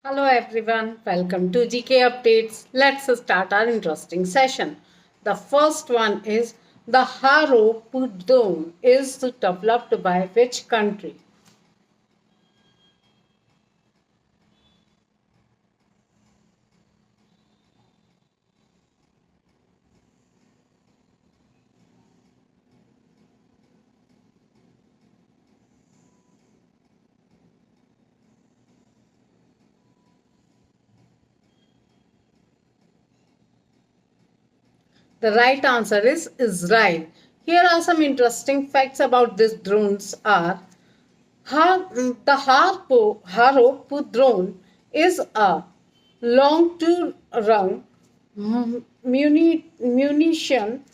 Hello everyone, welcome to GK Updates. Let's start our interesting session. The first one is the Haro Pudong is developed by which country? The right answer is Israel. Here are some interesting facts about these drones are the Harop drone is a long-to-run munition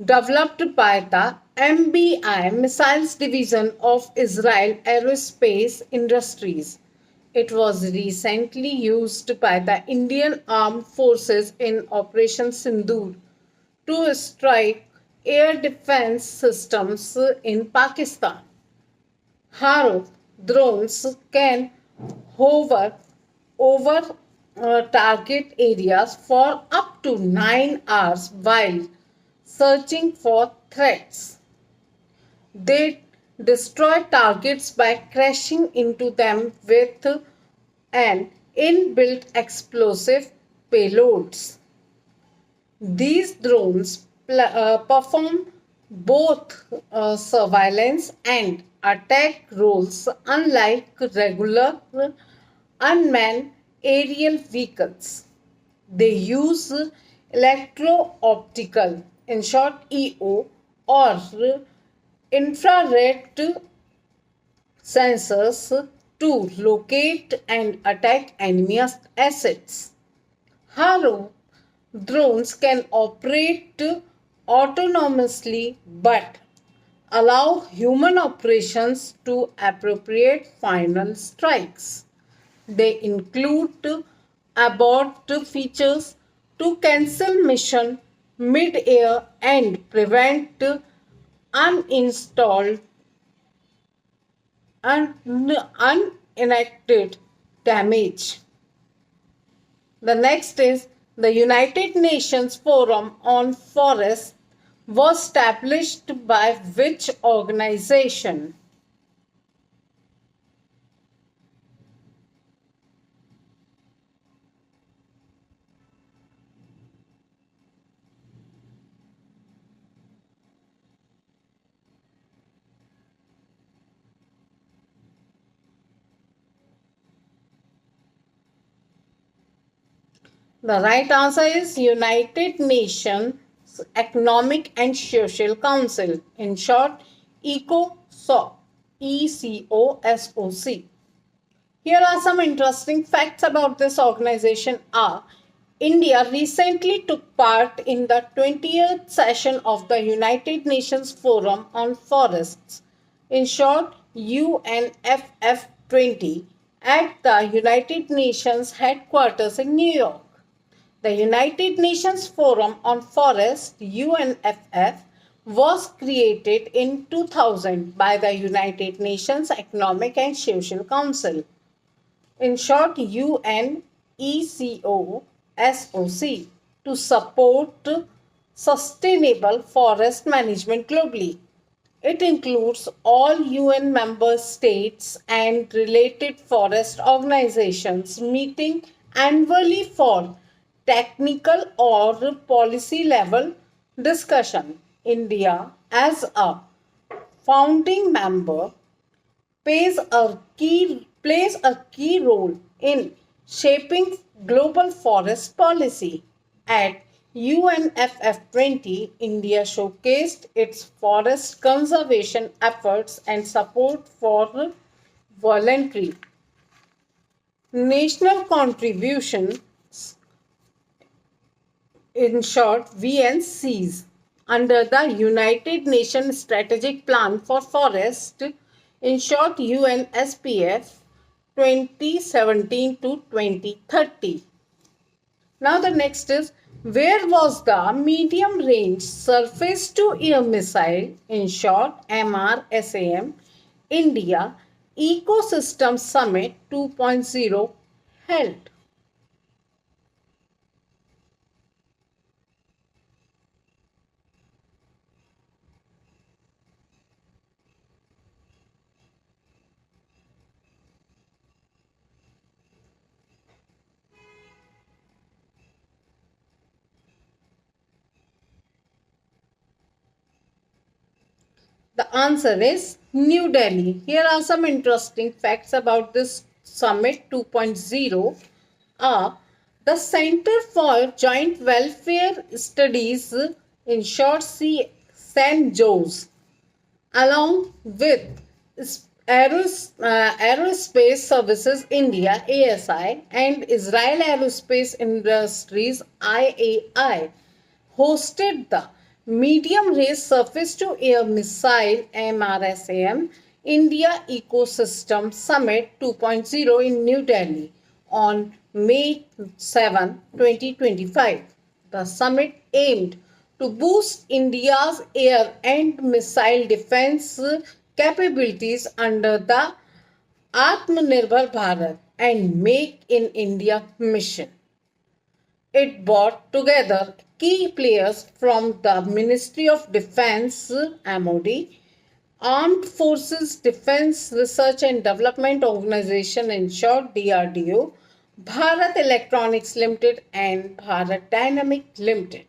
developed by the MBI Missiles Division of Israel Aerospace Industries. It was recently used by the Indian Armed Forces in Operation Sindoor to strike air defense systems in Pakistan. Haro drones can hover over target areas for up to 9 hours while searching for threats. They destroy targets by crashing into them with an inbuilt explosive payloads. These drones perform both surveillance and attack roles, unlike regular unmanned aerial vehicles. They use electro optical, in short EO, or infrared sensors to locate and attack enemy assets. Haro drones can operate autonomously but allow human operations to appropriate final strikes. They include abort features to cancel mission mid-air and prevent uninstalled and unenacted damage. The next is the United Nations Forum on Forests was established by which organization? The right answer is United Nations Economic and Social Council, in short, ECOSOC. ECOSOC. Here are some interesting facts about this organization are India recently took part in the 20th session of the United Nations Forum on Forests, in short UNFF20, at the United Nations headquarters in New York. The United Nations Forum on Forests UNFF was created in 2000 by the United Nations Economic and Social Council, in short UNECOSOC, to support sustainable forest management globally. It includes all UN member states and related forest organizations meeting annually for technical or policy level discussion. India, as a founding member, plays a key role in shaping global forest policy. At UNFF20, India showcased its forest conservation efforts and support for voluntary national contribution, in short VNCs, under the United Nations Strategic Plan for Forest, in short UNSPF 2017 to 2030. Now the next is where was the medium range surface to air missile, in short MRSAM, India Ecosystem Summit 2.0 held? The answer is New Delhi. Here are some interesting facts about this Summit 2.0. Are the Center for Joint Welfare Studies, in short CENJOS, along with Aerospace Services India ASI and Israel Aerospace Industries IAI hosted the Medium Range Surface to Air Missile MRSAM India Ecosystem Summit 2.0 in New Delhi on May 7, 2025. The summit aimed to boost India's air and missile defense capabilities under the Atmanirbhar Bharat and Make in India mission. It brought together key players from the Ministry of Defense (MOD), Armed Forces Defense Research and Development Organization, in short DRDO, Bharat Electronics Limited and Bharat Dynamic Limited.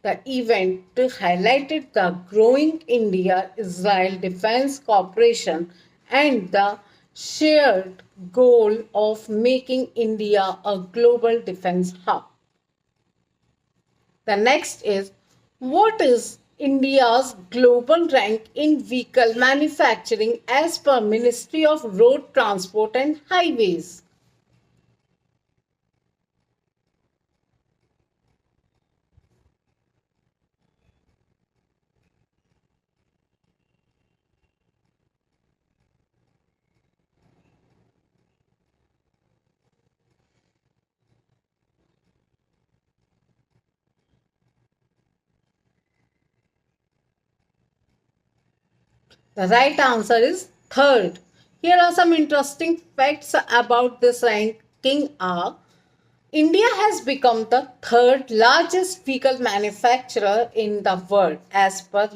The event highlighted the growing India-Israel defense cooperation and the shared goal of making India a global defense hub. The next is, what is India's global rank in vehicle manufacturing as per Ministry of Road Transport and Highways? The right answer is third. Here are some interesting facts about this ranking are, India has become the third largest vehicle manufacturer in the world as per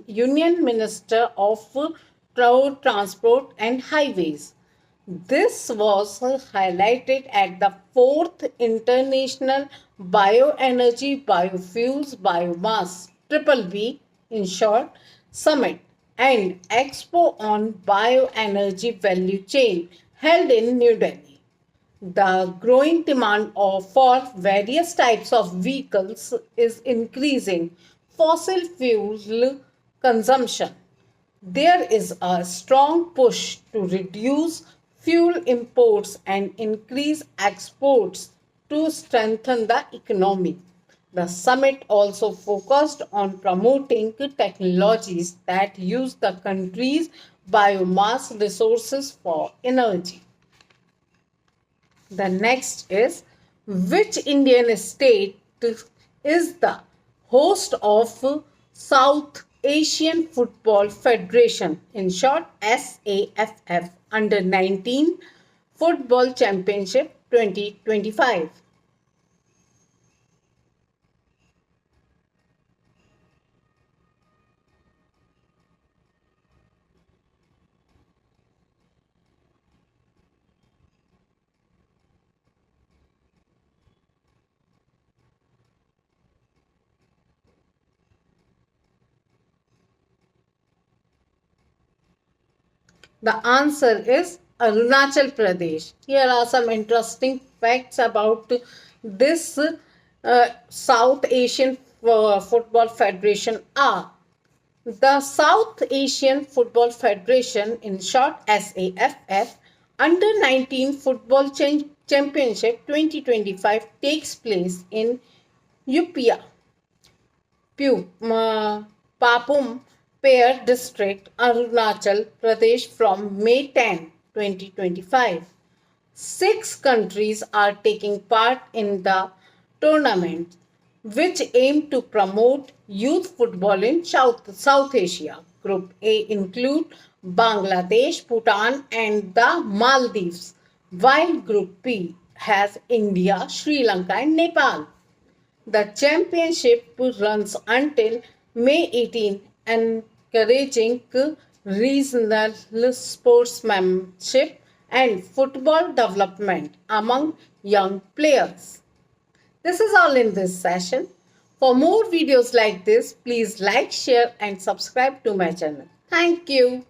Union Minister of Road Transport and Highways. This was highlighted at the 4th International Bioenergy Biofuels Biomass Triple B, in short Summit, and Expo on Bioenergy Value Chain held in New Delhi. The growing demand for various types of vehicles is increasing fossil fuel consumption. There is a strong push to reduce fuel imports and increase exports to strengthen the economy. The summit also focused on promoting technologies that use the country's biomass resources for energy. The next is, which Indian state is the host of South Asian Football Federation, in short SAFF, under 19 Football Championship 2025? The answer is Arunachal Pradesh. Here are some interesting facts about this South Asian Football Federation are, the South Asian Football Federation, in short SAFF, Under 19 Football Championship 2025 takes place in Upia, Papum Pear District, Arunachal Pradesh from May 10, 2025. 6 countries are taking part in the tournament, which aim to promote youth football in South Asia. Group A include Bangladesh, Bhutan, and the Maldives, while Group B has India, Sri Lanka, and Nepal. The championship runs until May 18, encouraging regional sportsmanship and football development among young players. This is all in this session. For more videos like this, please like, share, and subscribe to my channel. Thank you.